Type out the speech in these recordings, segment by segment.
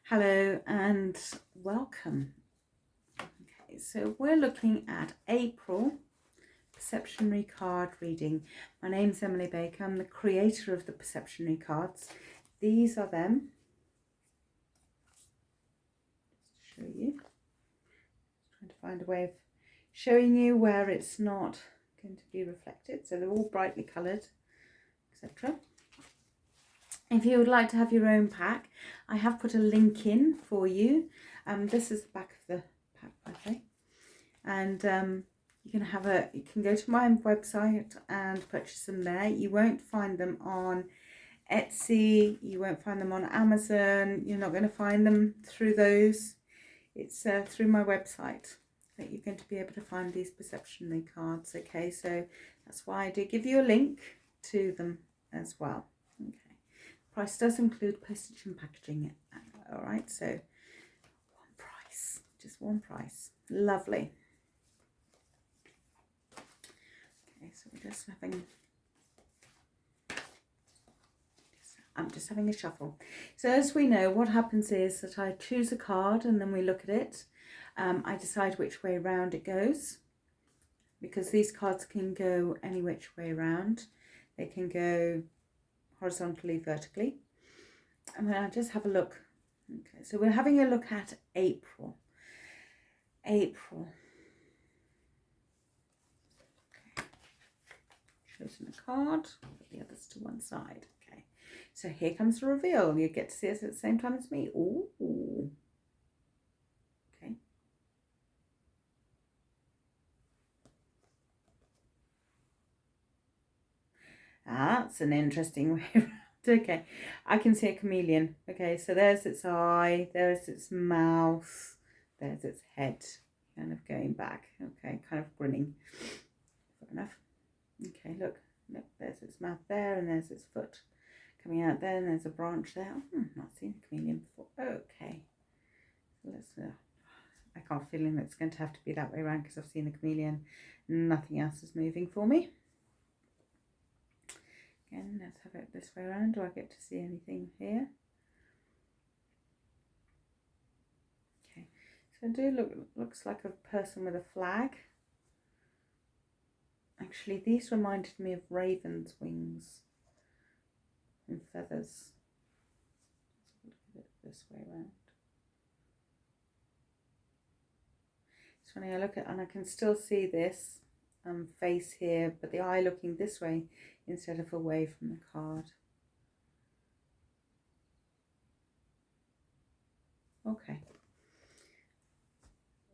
Hello and welcome. Okay, so we're looking at April Perceptionary card reading. My name's Emily Baker. I'm the creator of the Perceptionary cards. These are them. Just to show you. Just trying to find a way of showing you where it's not going to be reflected. So they're all brightly coloured, etc. If you would like to have your own pack, I have put a link in for you. This is the back of the pack, by the way. And you can go to my website and purchase them there. You won't find them on Etsy, you won't find them on Amazon, you're not going to find them through those. It's through my website that you're going to be able to find these Perceptionary cards. Okay, so that's why I do give you a link to them as well. Okay, price does include postage and packaging. All right, so one price, just one price. Lovely. Okay, so I'm just having a shuffle. So as we know, what happens is that I choose a card and then we look at it. I decide which way round it goes, because these cards can go any which way round. They can go horizontally, vertically. And then I just have a look. Okay, so we're having a look at April. April. Okay. Chosen a card, put the others to one side. Okay. So here comes the reveal. You get to see it at the same time as me. Ooh. Okay. That's an interesting way around. Okay. I can see a chameleon. Okay, so there's its eye, there's its mouth, there's its head, kind of going back. Okay, kind of grinning. Fair enough. Okay, look, there's its mouth there, and there's its foot coming out there, and there's a branch there. Not seen a chameleon before. Okay, so let's. I can't feel it's going to have to be that way around because I've seen a chameleon. Nothing else is moving for me. Again, let's have it this way around. Do I get to see anything here? Okay, so looks like a person with a flag. Actually, these reminded me of ravens' wings and feathers. Let's look at it this way around. It's funny, I look at and I can still see this face here, but the eye looking this way instead of away from the card. Okay.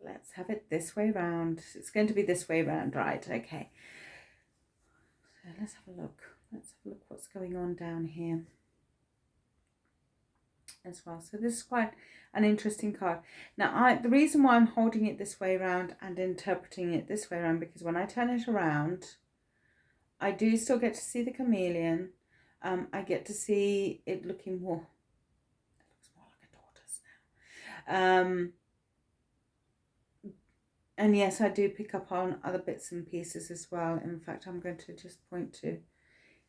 Let's have it this way round. It's going to be this way round, right? Okay. So let's have a look. Let's have a look what's going on down here as well. So this is quite an interesting card. Now, the reason why I'm holding it this way around and interpreting it this way around, because when I turn it around, I do still get to see the chameleon. I get to see it looking more. It looks more like a tortoise now. And yes, I do pick up on other bits and pieces as well. In fact, I'm going to just point to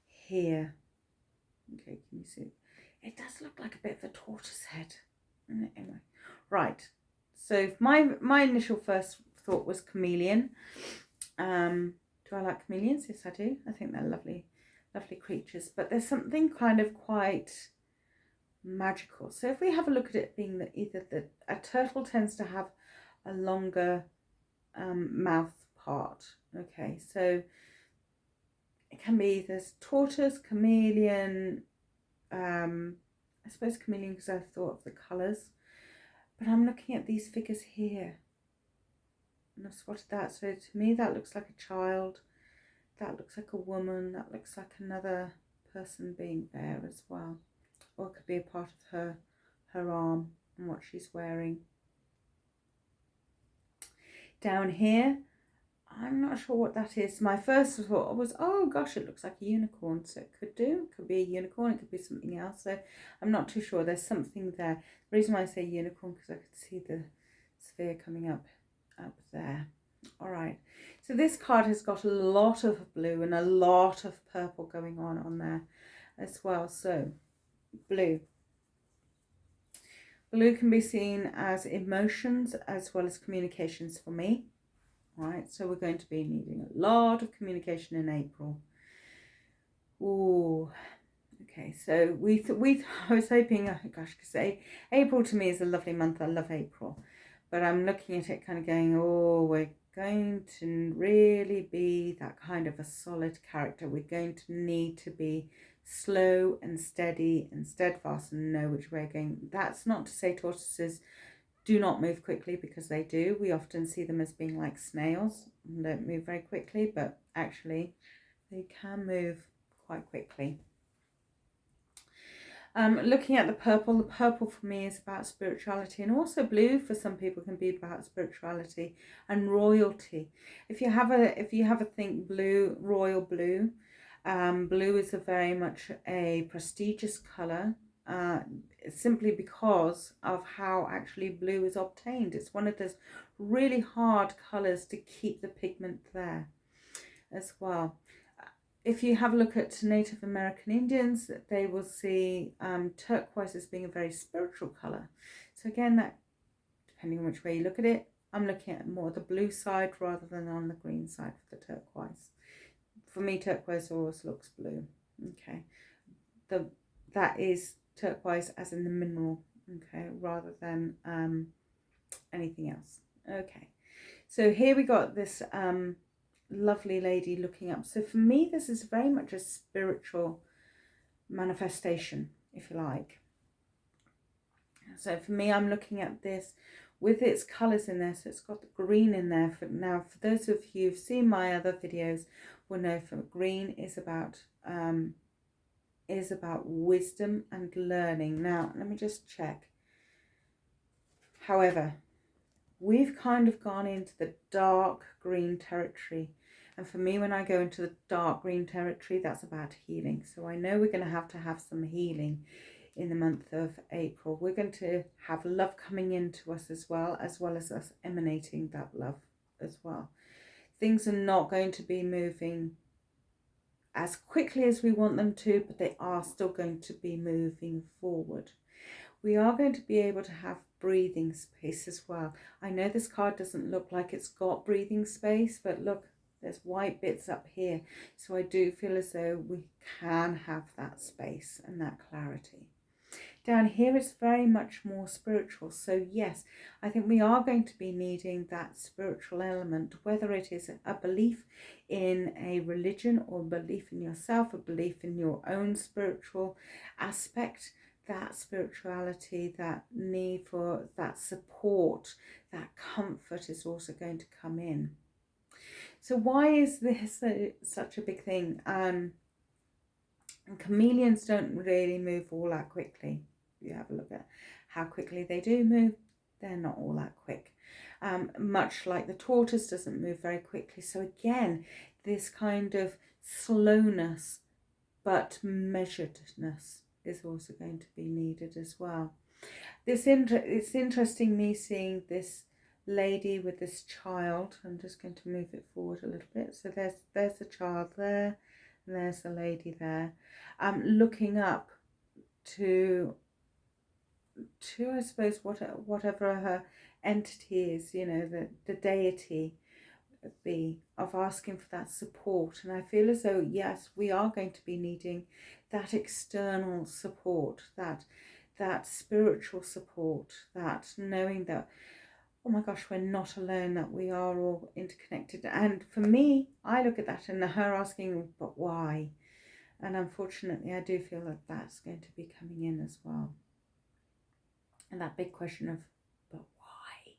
here. Okay, can you see? It does look like a bit of a tortoise head. Anyway, right. So my initial first thought was chameleon. Do I like chameleons? Yes, I do. I think they're lovely, lovely creatures. But there's something kind of quite magical. So if we have a look at it being that a turtle tends to have a longer mouth part. Okay, so it can be this tortoise, chameleon. I suppose chameleon because I thought of the colours, but I'm looking at these figures here and I've spotted that. So to me that looks like a child, that looks like a woman, that looks like another person being there as well, or it could be a part of her arm and what she's wearing. Down here, I'm not sure what that is. My first thought was, oh gosh, it looks like a unicorn. So it could be a unicorn, it could be something else. So I'm not too sure. There's something there. The reason why I say unicorn, because I could see the sphere coming up there. All right. So this card has got a lot of blue and a lot of purple going on there as well. So blue. Blue can be seen as emotions as well as communications for me. Right, so we're going to be needing a lot of communication in April. Ooh, okay, so I was hoping, oh gosh, because April to me is a lovely month. I love April, but I'm looking at it kind of going, oh, we're going to really be that kind of a solid character. We're going to need to be slow and steady and steadfast and know which way we're going. That's not to say tortoises do not move quickly, because they do. We often see them as being like snails and don't move very quickly, but actually they can move quite quickly. Looking at the purple for me is about spirituality, and also blue for some people can be about spirituality and royalty. If you have a think blue, royal blue, blue is a very much a prestigious color, simply because of how actually blue is obtained. It's one of those really hard colors to keep the pigment there as well. If you have a look at Native American Indians, they will see turquoise as being a very spiritual color. So again, that, depending on which way you look at it, I'm looking at more the blue side rather than on the green side for the turquoise. For me, turquoise always looks blue. Okay, that is turquoise as in the mineral. Okay, rather than anything else. Okay, so here we got this lovely lady looking up. So for me, this is very much a spiritual manifestation, if you like. So for me, I'm looking at this with its colours in there. So it's got the green in there. For those of you who've seen my other videos will know for green is about wisdom and learning. Now, let me just check. However, we've kind of gone into the dark green territory. And for me, when I go into the dark green territory, that's about healing. So I know we're going to have some healing in the month of April. We're going to have love coming into us as well as us emanating that love as well. Things are not going to be moving as quickly as we want them to, but they are still going to be moving forward. We are going to be able to have breathing space as well. I know this card doesn't look like it's got breathing space, but look, there's white bits up here. So I do feel as though we can have that space and that clarity. Down here is very much more spiritual. So yes, I think we are going to be needing that spiritual element, whether it is a belief in a religion or a belief in yourself, a belief in your own spiritual aspect. That spirituality, that need for that support, that comfort is also going to come in. So why is this such a big thing? And chameleons don't really move all that quickly. If you have a look at how quickly they do move, they're not all that quick. Much like the tortoise doesn't move very quickly. So again, this kind of slowness but measuredness is also going to be needed as well. It's interesting me seeing this lady with this child. I'm just going to move it forward a little bit. So there's a child there, and there's the lady there. Looking up to I suppose whatever her entity is, you know, the deity be, of asking for that support. And I feel as though, yes, we are going to be needing that external support, that spiritual support, that knowing that, oh my gosh, we're not alone, that we are all interconnected. And for me, I look at that and her asking, but why? And unfortunately, I do feel that that's going to be coming in as well. And that big question of, but why?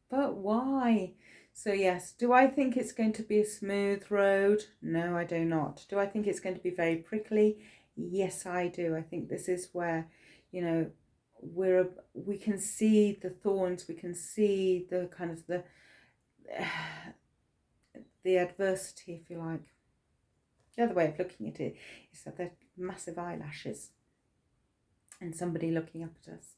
But why? So yes, do I think it's going to be a smooth road? No, I do not. Do I think it's going to be very prickly? Yes, I do. I think this is where, you know, we can see the thorns, we can see the kind of the adversity, if you like. The other way of looking at it is that they're massive eyelashes and somebody looking up at us.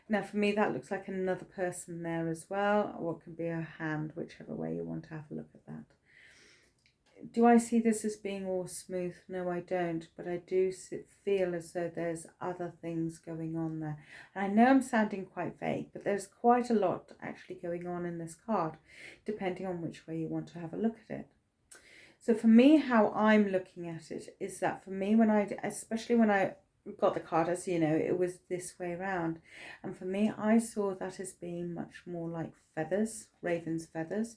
Now for me that looks like another person there as well, or it can be a hand, whichever way you want to have a look at that. do I see this as being all smooth? No, I don't. But I do feel as though there's other things going on there. And I know I'm sounding quite vague, but there's quite a lot actually going on in this card, depending on which way you want to have a look at it. So for me, how I'm looking at it is that for me, especially when I got the card, as you know, it was this way around. And for me, I saw that as being much more like feathers, raven's feathers.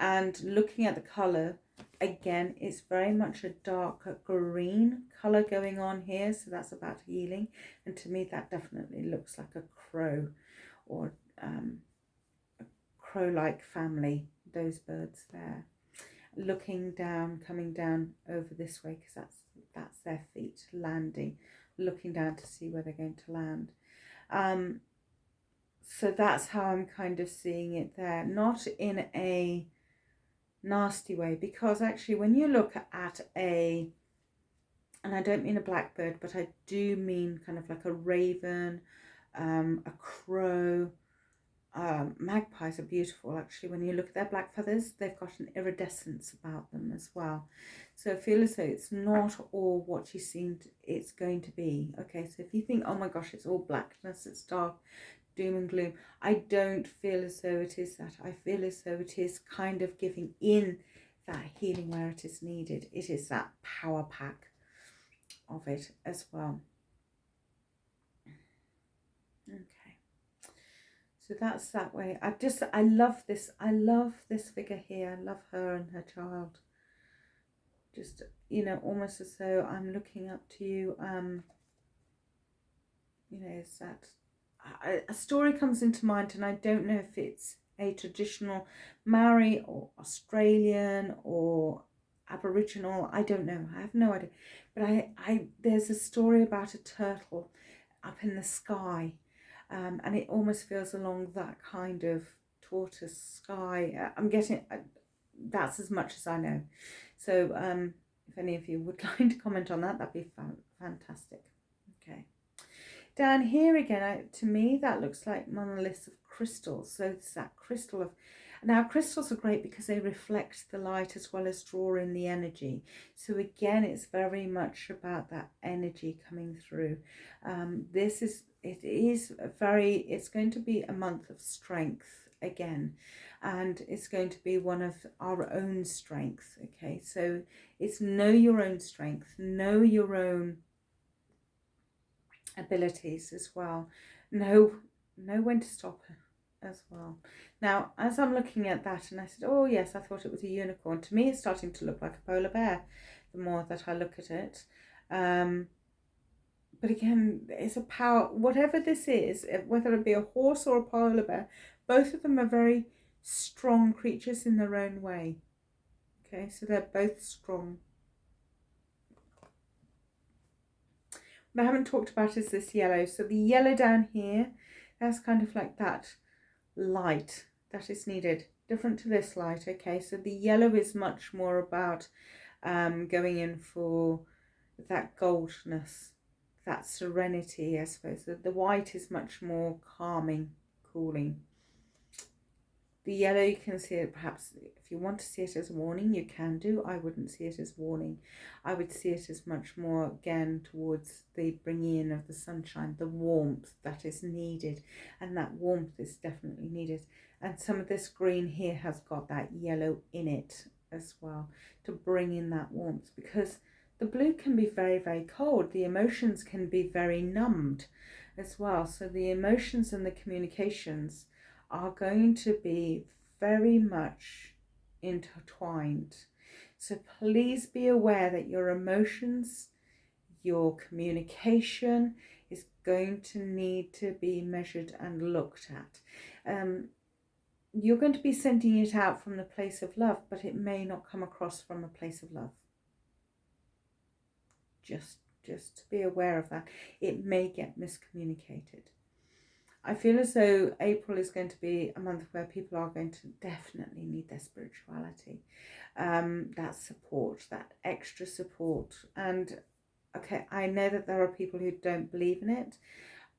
And looking at the colour, again, it's very much a darker green colour going on here. So that's about healing. And to me, that definitely looks like a crow or a crow-like family, those birds there. Looking down, coming down over this way, because that's their feet landing, looking down to see where they're going to land. So that's how I'm kind of seeing it there, not in a nasty way, because actually when you look at and I don't mean a blackbird, but I do mean kind of like a raven, a crow. Magpies are beautiful actually. When you look at their black feathers, they've got an iridescence about them as well. So I feel as though it's not all what you seem it's going to be. Okay, so if you think, oh my gosh, it's all blackness, it's dark, doom and gloom, I don't feel as though it is that. I feel as though it is kind of giving in that healing where it is needed. It is that power pack of it as well. Okay. So that's that way. I love this. I love this figure here. I love her and her child. Just, you know, almost as though I'm looking up to you. You know, it's that a story comes into mind, and I don't know if it's a traditional Maori or Australian or Aboriginal. I don't know. I have no idea. But there's a story about a turtle up in the sky. And it almost feels along that kind of tortoise sky. I'm getting, that's as much as I know. So if any of you would like to comment on that, that'd be fantastic. Okay. Down here again, to me, that looks like monoliths of crystals. So it's that crystal of, now crystals are great because they reflect the light as well as draw in the energy. So again, it's very much about that energy coming through. It's going to be a month of strength again, and it's going to be one of our own strength. Okay, so it's know your own strength, know your own abilities as well, know when to stop as well. Now, as I'm looking at that, and I said, oh yes, I thought it was a unicorn. To me, it's starting to look like a polar bear the more that I look at it. But again, it's a power, whatever this is, whether it be a horse or a polar bear, both of them are very strong creatures in their own way. Okay, so they're both strong. What I haven't talked about is this yellow. So the yellow down here, that's kind of like that light that is needed, different to this light. Okay, so the yellow is much more about going in for that goldness, that serenity, I suppose. The white is much more calming, cooling. The yellow, you can see it, perhaps if you want to see it as warning, you can do. I wouldn't see it as warning. I would see it as much more, again, towards the bringing in of the sunshine, the warmth that is needed. And that warmth is definitely needed. And some of this green here has got that yellow in it as well to bring in that warmth, because the blue can be very, very cold. The emotions can be very numbed as well. So the emotions and the communications are going to be very much intertwined. So please be aware that your emotions, your communication is going to need to be measured and looked at. You're going to be sending it out from the place of love, but it may not come across from a place of love. Just to be aware of that. It may get miscommunicated. I feel as though April is going to be a month where people are going to definitely need their spirituality, that support, that extra support. And okay, I know that there are people who don't believe in it.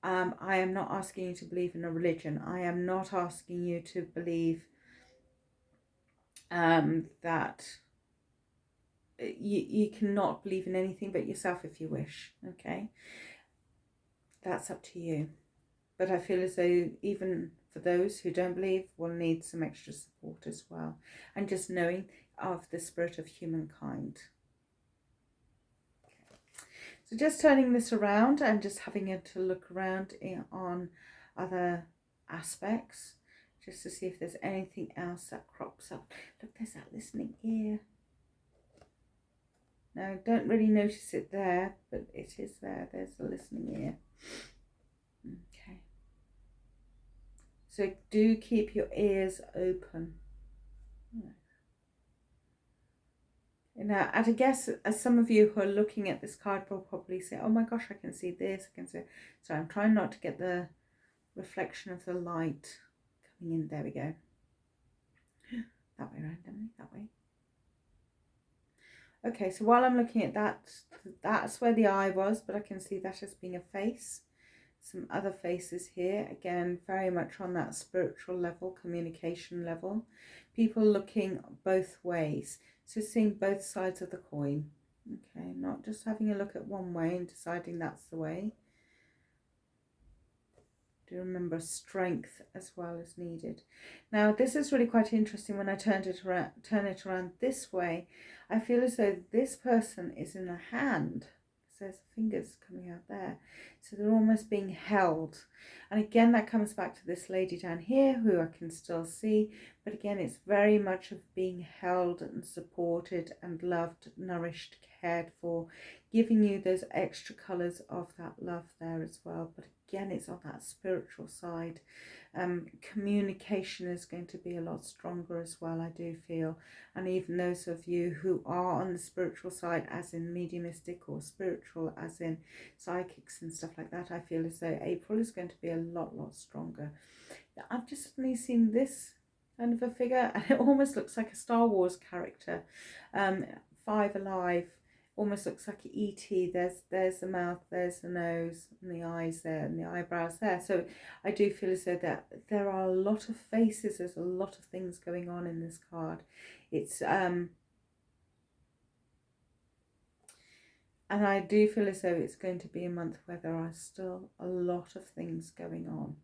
I am not asking you to believe in a religion. I am not asking you to believe that you cannot believe in anything but yourself if you wish, okay? That's up to you. But I feel as though even for those who don't believe will need some extra support as well. And just knowing of the spirit of humankind. So just turning this around and just having it to look around on other aspects, just to see if there's anything else that crops up. Look, there's that listening ear. Now, don't really notice it there, but it is there. There's the listening ear. Okay. So do keep your ears open. Now, I guess as some of you who are looking at this card will probably say, oh my gosh, I can see this, I can see. So I'm trying not to get the reflection of the light coming in. There we go. That way around, Emily, that way. Okay, so while I'm looking at that, that's where the eye was, but I can see that as being a face. Some other faces here, again, very much on that spiritual level, communication level. People looking both ways. So seeing both sides of the coin. Okay, not just having a look at one way and deciding that's the way. Do remember strength as well is needed. Now this is really quite interesting. When I turn it around this way, I feel as though this person is in a hand. There's fingers coming out there, so they're almost being held. And again, that comes back to this lady down here who I can still see, but again, it's very much of being held and supported and loved, nourished, cared for, giving you those extra colors of that love there as well. But again, it's on that spiritual side. Communication is going to be a lot stronger as well, I do feel. And even those of you who are on the spiritual side, as in mediumistic, or spiritual as in psychics and stuff like that, I feel as though April is going to be a lot stronger. I've just suddenly seen this kind of a figure, and it almost looks like a Star Wars character. Five Alive. Almost looks like an E.T. There's the mouth, there's the nose, and the eyes there, and the eyebrows there. So I do feel as though that there are a lot of faces. There's a lot of things going on in this card. It's and I do feel as though it's going to be a month where there are still a lot of things going on.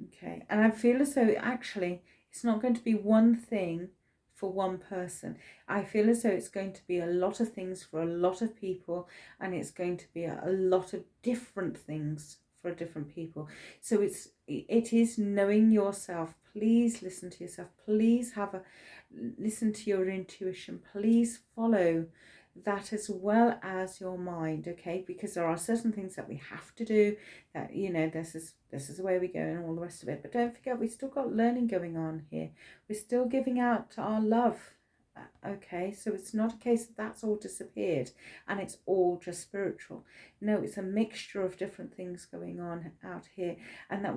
Okay, and I feel as though actually it's not going to be one thing for one person. I feel as though it's going to be a lot of things for a lot of people, and it's going to be a lot of different things for different people. So it is knowing yourself. Please listen to yourself. Please listen to your intuition. Please follow that as well as your mind, okay? Because there are certain things that we have to do, that, you know, this is the way we go and all the rest of it. But don't forget, we've still got learning going on here. We're still giving out our love, okay? So it's not a case that that's all disappeared and it's all just spiritual. No, it's a mixture of different things going on out here, and that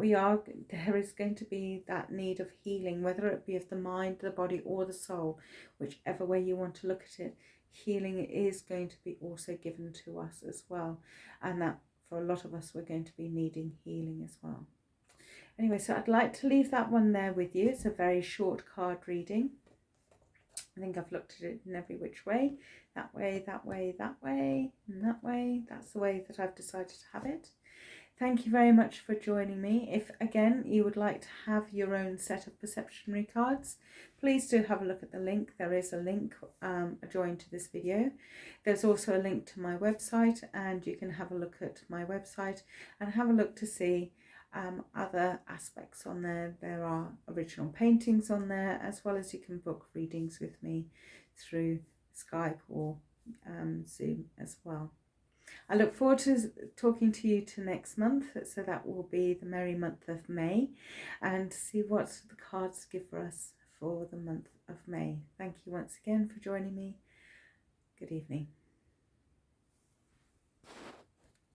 there is going to be that need of healing, whether it be of the mind, the body, or the soul, whichever way you want to look at it. Healing is going to be also given to us as well, and that for a lot of us we're going to be needing healing as well. Anyway, so I'd like to leave that one there with you. It's a very short card reading. I think I've looked at it in every which way. That way, that way, that way, and that way. That's the way that I've decided to have it. Thank you very much for joining me. If, again, you would like to have your own set of Perceptionary cards, please do have a look at the link. There is a link joined to this video. There's also a link to my website, and you can have a look at my website and have a look to see other aspects on there. There are original paintings on there, as well as you can book readings with me through Skype or Zoom as well. I look forward to talking to you to next month, so that will be the merry month of May, and see what the cards give for us for the month of May. Thank you once again for joining me. Good evening.